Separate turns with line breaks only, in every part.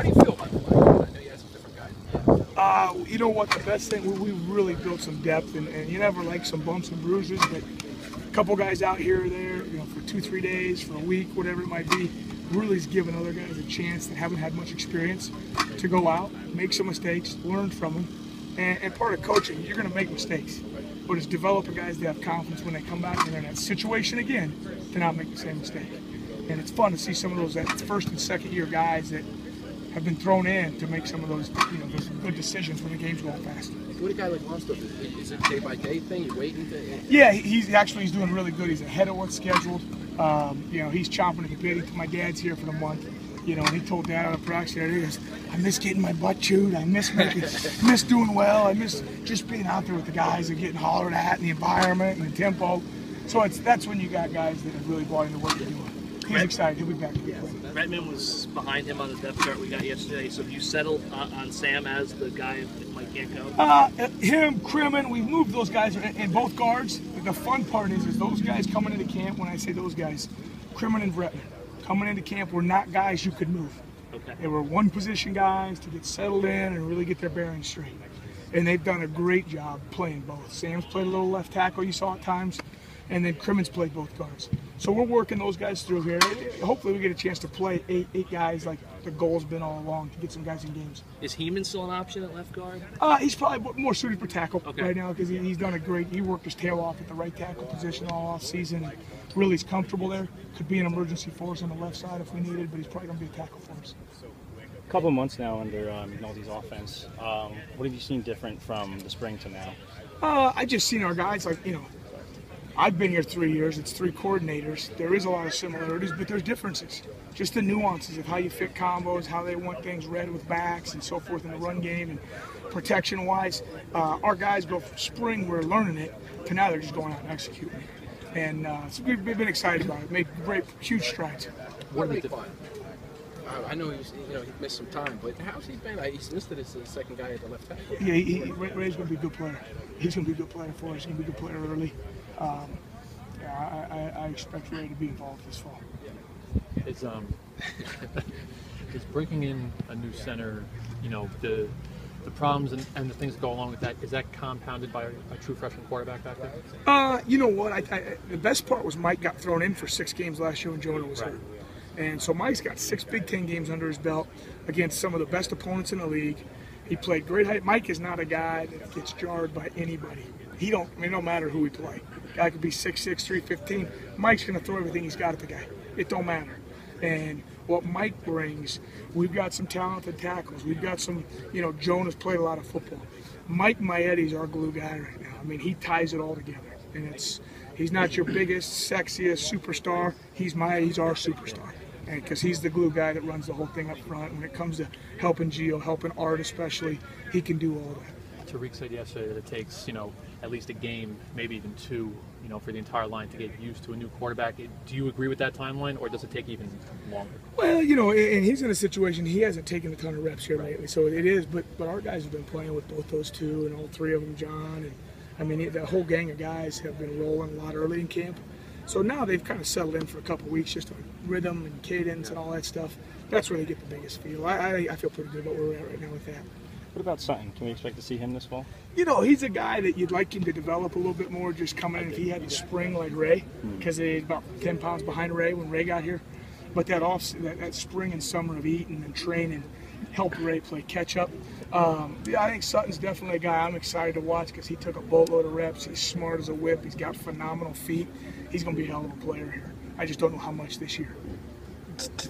How do you feel about the line? I know you had some different guys.
You know what? The best thing, we really built some depth, and you never like some bumps and bruises, but a couple guys out here or there, for 2-3 days, for a week, whatever it might be, really is giving other guys a chance that haven't had much experience to go out, make some mistakes, learn from them. And part of coaching, you're going to make mistakes, but it's developing guys that have confidence when they come back and they're in that situation again to not make the same mistake. And it's fun to see some of those first and second year guys that have been thrown in to make some of those, those good decisions when the game's going fast.
What a guy like Longstuff is it a day-by-day thing? You're waiting to...
Yeah, he's doing really good. He's ahead of what's scheduled. He's chomping at the bit. My dad's here for the month. And he told Dad on the practice today, he goes, I miss getting my butt chewed. I miss doing well. I miss just being out there with the guys and getting hollered at and the environment and the tempo. So that's when you got guys that have really bought into what they're doing. He's excited. He'll be back.
Redmond was behind him on the depth chart we got yesterday. So have you settled on Sam as the guy if Mike can't go?
Him, Crimmin, we've moved those guys in both guards. The fun part is those guys coming into camp, when I say those guys, Crimmin and Redmond, coming into camp were not guys you could move.
Okay.
They were one position guys to get settled in and really get their bearings straight. And they've done a great job playing both. Sam's played a little left tackle, you saw at times, and then Crimmin's played both guards. So we're working those guys through here. Hopefully we get a chance to play eight guys like the goal's been all along, to get some guys in games.
Is Heeman still an option at left guard?
He's probably more suited for tackle right now because he's done he worked his tail off at the right tackle position all off season. Really is comfortable there. Could be an emergency force on the left side if we need it, but he's probably going to be a tackle for us.
A couple of months now under McNulty's offense. What have you seen different from the spring to now?
I just seen our guys I've been here 3 years. It's 3 coordinators. There is a lot of similarities, but there's differences. Just the nuances of how you fit combos, how they want things read with backs and so forth in the run game and protection-wise. Our guys go from spring, we're learning it, to now they're just going out and executing it. And so we've been excited about it. Made huge strides.
What do you think? I know he missed some time, but how's he been? He's listed as the second guy at the left tackle.
Yeah, Ray's going to be a good player. He's going to be a good player for us. He's going to be a good player early. I expect Ray to be involved this fall.
Is breaking in a new center, the problems and the things that go along with that, is that compounded by a true freshman quarterback back there?
You know what? The best part was Mike got thrown in for 6 games last year when Jonah was hurt. And so Mike's got 6 Big Ten games under his belt against some of the best opponents in the league. He played great height. Mike is not a guy that gets jarred by anybody. It don't matter who we play. Guy could be 6'6", 315. Mike's going to throw everything he's got at the guy. It don't matter. And what Mike brings, we've got some talented tackles. We've got some, Jonah's played a lot of football. Mike Maetti's our glue guy right now. I mean, he ties it all together. And he's not your biggest, sexiest superstar. He's our superstar. Because he's the glue guy that runs the whole thing up front. When it comes to helping Gio, helping Art especially, he can do all that.
Tariq said yesterday that it takes, at least a game, maybe even 2, for the entire line to get used to a new quarterback. Do you agree with that timeline, or does it take even longer?
Well, and he's in a situation, he hasn't taken a ton of reps here lately, so it is, but our guys have been playing with both those 2 and all 3 of them, John, and I mean, the whole gang of guys have been rolling a lot early in camp. So now they've kind of settled in for a couple of weeks just on rhythm and cadence and all that stuff. That's where they get the biggest feel. I feel pretty good about where we're at right now with that.
What about Sutton? Can we expect to see him this fall?
He's a guy that you'd like him to develop a little bit more, just coming in if he had the spring like Ray, because he's about 10 pounds behind Ray when Ray got here. But that spring and summer of eating and training helped Ray play catch up. I think Sutton's definitely a guy I'm excited to watch because he took a boatload of reps. He's smart as a whip. He's got phenomenal feet. He's going to be a hell of a player here. I just don't know how much this year.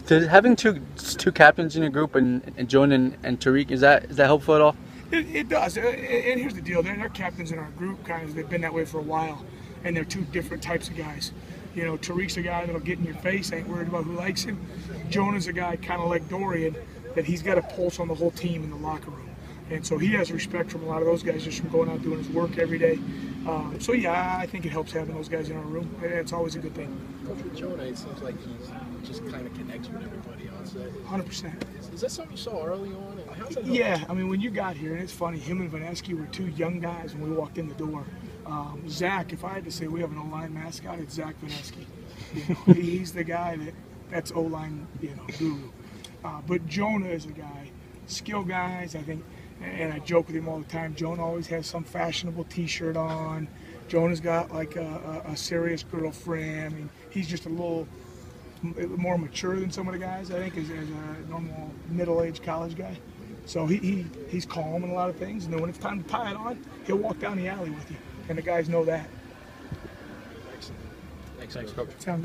Having two captains in your group and Jonah and Tariq, is that helpful at all?
It does. And here's the deal. They're captains in our group, kind of. They've been that way for a while. And they're 2 different types of guys. Tariq's a guy that'll get in your face, ain't worried about who likes him. Jonah's a guy kind of like Dorian, that he's got a pulse on the whole team in the locker room. And so he has respect from a lot of those guys just from going out doing his work every day. So, yeah, I think it helps having those guys in our room. It's always a good thing.
Coach, with Jonah, it seems like he just kind of connects with everybody else.
100%.
Is that something you saw early on? And how's that
Yeah, I mean, when you got here, and it's funny, him and Vanesky were 2 young guys when we walked in the door. Zach, if I had to say we have an O-line mascot, it's Zach Vanesky. He's the guy that's O-line, guru. But Jonah is a guy, skill guys, I think, and I joke with him all the time. Jonah always has some fashionable T-shirt on. Jonah's got like a serious girlfriend. I mean, he's just a little more mature than some of the guys, I think, as a normal middle-aged college guy. So he's calm in a lot of things, and then when it's time to tie it on, he'll walk down the alley with you, and the guys know that.
Thanks, Coach.
Sound good?